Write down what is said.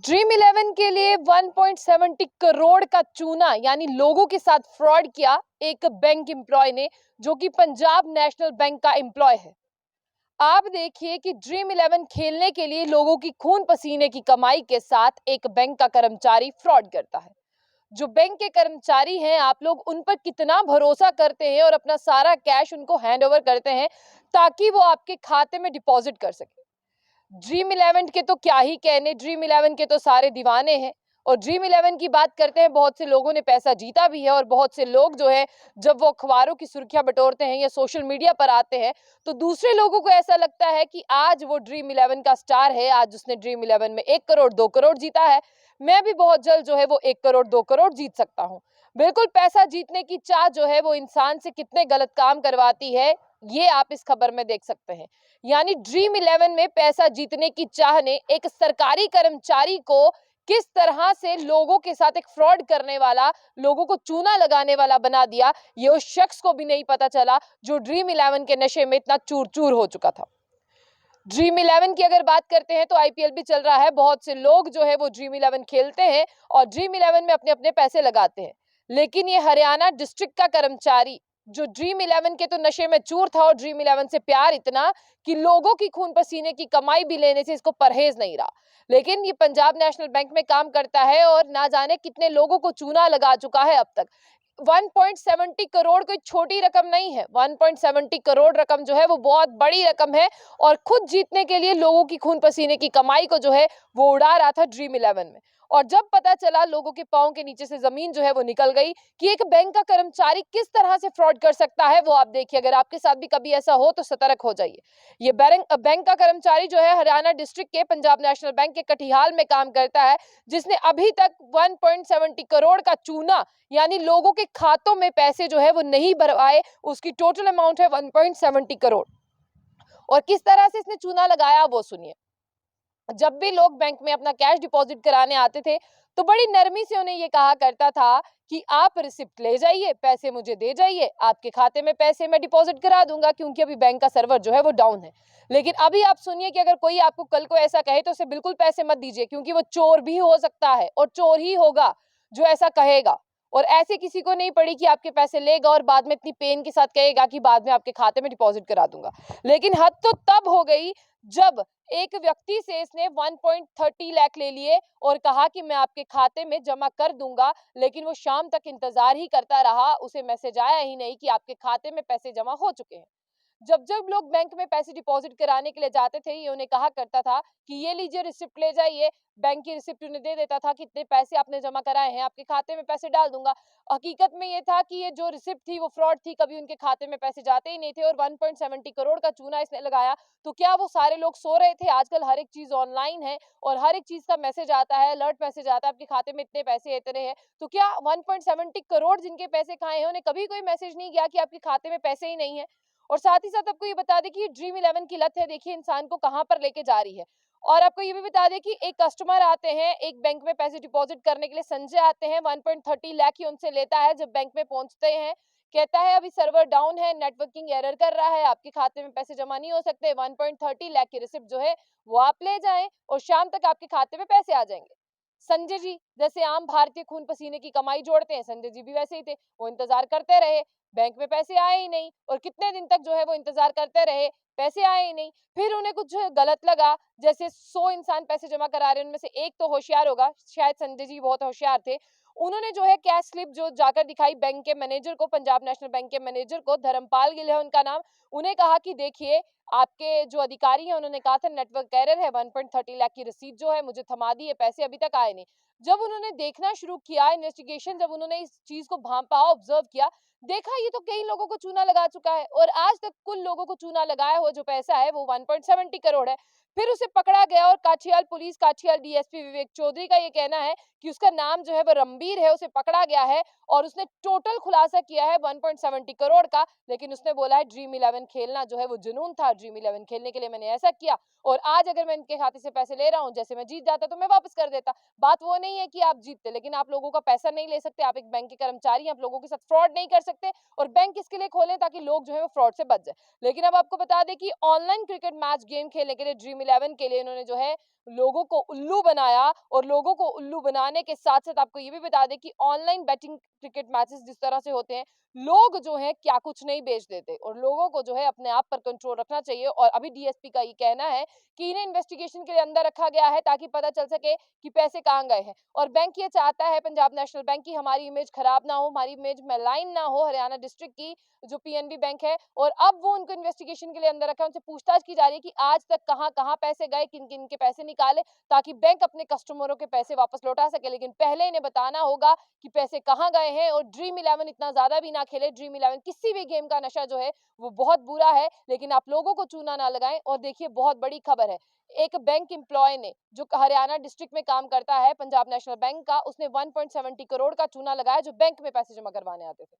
Dream eleven के लिए 1.70 करोड़ का चूना यानी लोगों के साथ फ्रॉड किया एक बैंक एम्प्लॉय ने, जो कि पंजाब नेशनल बैंक का एम्प्लॉय है। आप देखिए कि ड्रीम इलेवन खेलने के लिए लोगों की खून पसीने की कमाई के साथ एक बैंक का कर्मचारी फ्रॉड करता है। जो बैंक के कर्मचारी हैं, आप लोग उन पर कितना भरोसा करते हैं और अपना सारा कैश उनको हैंड ओवर करते हैं ताकि वो आपके खाते में डिपॉजिट कर सके। ड्रीम इलेवन के तो क्या ही कहने, ड्रीम इलेवन के तो सारे दीवाने हैं। और ड्रीम इलेवन की बात करते हैं, बहुत से लोगों ने पैसा जीता भी है और बहुत से लोग जो है, जब वो अखबारों की सुर्खियां बटोरते हैं या सोशल मीडिया पर आते हैं तो दूसरे लोगों को ऐसा लगता है कि आज वो ड्रीम इलेवन का स्टार है, आज उसने ड्रीम इलेवन में 1 करोड़ 2 करोड़ जीता है, मैं भी बहुत जल्द जो है वो 1 करोड़ 2 करोड़ जीत सकता हूँ। बिल्कुल, पैसा जीतने की चाह जो है वो इंसान से कितने गलत काम करवाती है, ये आप इस खबर में देख सकते हैं। यानी ड्रीम इलेवन में पैसा जीतने की चाह ने एक सरकारी कर्मचारी को किस तरह से लोगों के साथ एक फ्रॉड करने वाला, लोगों को चूना लगाने वाला बना दिया, ये उस शख्स को भी नहीं पता चला जो ड्रीम इलेवन के नशे में इतना चूर चूर हो चुका था। ड्रीम इलेवन की अगर बात करते हैं तो आईपीएल भी चल रहा है, बहुत से लोग जो है वो ड्रीम इलेवन खेलते हैं और ड्रीम इलेवन में अपने अपने पैसे लगाते हैं। लेकिन ये हरियाणा डिस्ट्रिक्ट का कर्मचारी जो ड्रीम इलेवन के तो नशे में चूर था और ड्रीम इलेवन से प्यार इतना कि लोगों की खून पसीने की कमाई भी लेने से इसको परहेज नहीं रहा। लेकिन ये पंजाब नेशनल बैंक में काम करता है और ना जाने कितने लोगों को चूना लगा चुका है अब तक। 1.70 करोड़ कोई छोटी रकम नहीं है, 1.70 करोड़ रकम जो है वो बहुत बड़ी रकम है। और खुद जीतने के लिए लोगों की खून पसीने की कमाई को जो है वो उड़ा रहा था ड्रीम इलेवन में। और जब पता चला, लोगों के पांव के नीचे से जमीन जो है वो निकल गई कि एक बैंक का कर्मचारी किस तरह से फ्रॉड कर सकता है, वो आप देखिए। अगर आपके साथ भी कभी ऐसा हो तो सतर्क हो जाइए। ये बैंक का कर्मचारी जो है हरियाणा डिस्ट्रिक्ट के पंजाब नेशनल बैंक के कटिहाल में काम करता है, जिसने अभी तक 1.70 करोड़ का चूना यानी लोगों के खातों में पैसे जो है वो नहीं भरवाए। उसकी टोटल अमाउंट है 1.70 करोड़। और किस तरह से इसने चूना लगाया वो सुनिए। जब भी लोग बैंक में अपना कैश डिपॉजिट कराने आते थे तो बड़ी नरमी से उन्हें ये कहा करता था कि आप रिसिप्ट ले जाइए, पैसे मुझे दे जाइए, आपके खाते में पैसे मैं डिपॉजिट करा दूंगा, क्योंकि अभी बैंक का सर्वर जो है वो डाउन है। लेकिन अभी आप सुनिए कि अगर कोई आपको कल को ऐसा कहे तो उसे बिल्कुल पैसे मत दीजिए, क्योंकि वो चोर भी हो सकता है और चोर ही होगा जो ऐसा कहेगा। और ऐसे किसी को नहीं पड़ी कि आपके पैसे लेगा और बाद में इतनी पेन के साथ कहेगा कि बाद में आपके खाते में डिपॉजिट करा दूंगा। लेकिन हद तो तब हो गई जब एक व्यक्ति से इसने 1.30 लाख ले लिए और कहा कि मैं आपके खाते में जमा कर दूंगा, लेकिन वो शाम तक इंतजार ही करता रहा, उसे मैसेज आया ही नहीं कि आपके खाते में पैसे जमा हो चुके हैं। जब जब लोग बैंक में पैसे डिपॉजिट कराने के लिए जाते थे, ये उन्हें कहा करता था कि ये लीजिए रिसिप्ट ले जाइए। बैंक की रिसिप्ट उन्हें दे देता था कि इतने पैसे आपने जमा कराए हैं, आपके खाते में पैसे डाल दूंगा। हकीकत में ये था कि ये जो रिसिप्ट थी वो फ्रॉड थी, कभी उनके खाते में पैसे जाते ही नहीं थे। और 1.70 करोड़ का चूना इसने लगाया। तो क्या वो सारे लोग सो रहे थे? आजकल हर एक चीज ऑनलाइन है और हर एक चीज का मैसेज आता है, अलर्ट मैसेज आता है, आपके खाते में इतने पैसे इतने हैं। तो क्या 1.70 करोड़ जिनके पैसे खाए हैं उन्हें कभी कोई मैसेज नहीं गया कि आपके खाते में पैसे ही नहीं है? और साथ ही साथ आपको ये बता दें कि ड्रीम इलेवन की लत है, देखिए इंसान को कहां पर लेके जा रही है। और आपको ये भी बता दें कि एक कस्टमर आते हैं, एक बैंक में पैसे डिपॉजिट करने के लिए संजय आते हैं, 1.30 लाख ही उनसे लेता है। जब बैंक में पहुंचते हैं कहता है अभी सर्वर डाउन है, नेटवर्किंग एरर कर रहा है, आपके खाते में पैसे जमा नहीं हो सकते, 1.30 लाख की रिसिप्ट जो है वो आप ले जाएं और शाम तक आपके खाते में पैसे आ जाएंगे। संजय जी जैसे आम भारतीय खून पसीने की कमाई जोड़ते हैं, संजय जी भी वैसे ही थे। वो इंतजार करते रहे, बैंक में पैसे आए ही नहीं और कितने दिन तक जो है वो इंतजार करते रहे, पैसे आए ही नहीं। फिर उन्हें कुछ गलत लगा, जैसे 100 इंसान पैसे जमा करा रहे हैं, उनमें से एक तो होशियार होगा, शायद संजय जी बहुत होशियार थे। उन्होंने जो है कैश स्लिप जो जाकर दिखाई बैंक के मैनेजर को, पंजाब नेशनल बैंक के मैनेजर को, धर्मपाल गिल है उनका नाम। उन्हें कहा कि देखिए आपके जो अधिकारी हैं उन्होंने कहा था नेटवर्क एरर है, 1.30 लाख की रसीद जो है मुझे थमा दी है, पैसे अभी तक आए नहीं। जब उन्होंने देखना शुरू किया इन्वेस्टिगेशन, जब उन्होंने इस चीज को भांपा, ऑब्जर्व किया, देखा ये तो कई लोगों को चूना लगा चुका है और आज तक कुल लोगों को चूना लगाया हुआ जो पैसा है वो 1.70 करोड़ है। फिर उसे पकड़ा गया और काठियाल पुलिस, काठियाल डीएसपी विवेक चौधरी का ये कहना है कि उसका नाम जो है वो रणबीर है, उसे पकड़ा गया है और उसने टोटल खुलासा किया है 1.70 करोड़ का। लेकिन उसने बोला है ड्रीम इलेवन खेलना जो है वो जुनून था, ड्रीम इलेवन खेलने के लिए मैंने ऐसा किया और आज अगर मैं इनके खाते से पैसे ले रहा हूँ, जैसे मैं जीत जाता तो मैं वापस कर देता। बात वो नहीं है कि आप जीतते, लेकिन आप लोगों का पैसा नहीं ले सकते, आप एक बैंक के कर्मचारी हैं, आप लोगों के साथ फ्रॉड नहीं कर सकते। और बैंक इसके लिए खोलें ताकि लोग जो है वो फ्रॉड से बच जाए। लेकिन अब आपको बता दें कि ऑनलाइन क्रिकेट मैच गेम खेलने के लिए ड्रीम इलेवन के लिए इन्होंने जो है लोगों को उल्लू बनाया और लोगों को उल्लू बनाने के साथ-साथ आपको ये भी बता दें कि ऑनलाइन बेटिंग क्रिकेट मैचेस जिस तरह से होते हैं, लोग जो हैं क्या कुछ नहीं बेच देते और लोगों को जो है अपने आप पर कंट्रोल रखना चाहिए और अभी डीएसपी का ये कहना है कि इन्हें इन्वेस्टिगेशन के लिए अंदर रखा गया है ताकि पता चल सके कि पैसे कहाँ गए हैं। और बैंक ये चाहता है, पंजाब नेशनल बैंक, की हमारी इमेज खराब ना हो, हमारी इमेज मैलाइन ना हो हरियाणा डिस्ट्रिक्ट की जो पीएनबी बैंक है, और अब वो उनको इन्वेस्टिगेशन के लिए अंदर रखा है। उनसे पूछताछ की जा रही है कि आज तक कहाँ-कहाँ पैसे गए, किन-किन के पैसे निकाले, ताकि बैंक अपने कस्टमरों के पैसे वापस लौटा सके। लेकिन पहले इन्हें बताना होगा कि पैसे कहाँ गए हैं। और ड्रीम 11 इतना ज़्यादा भी ना खेले। ड्रीम 11 किसी भी गेम का नशा जो है वो बहुत बुरा है, लेकिन आप लोगों को चूना ना लगाएँ। और देखिए, बहुत बड़ी खबर है, एक बैंक एम्प्लॉय ने, जो हरियाणा डिस्ट्रिक्ट में काम करता है पंजाब नेशनल बैंक का, उसने 1.70 करोड़ का चूना लगाया जो बैंक में पैसे जमा करवाने आते थे।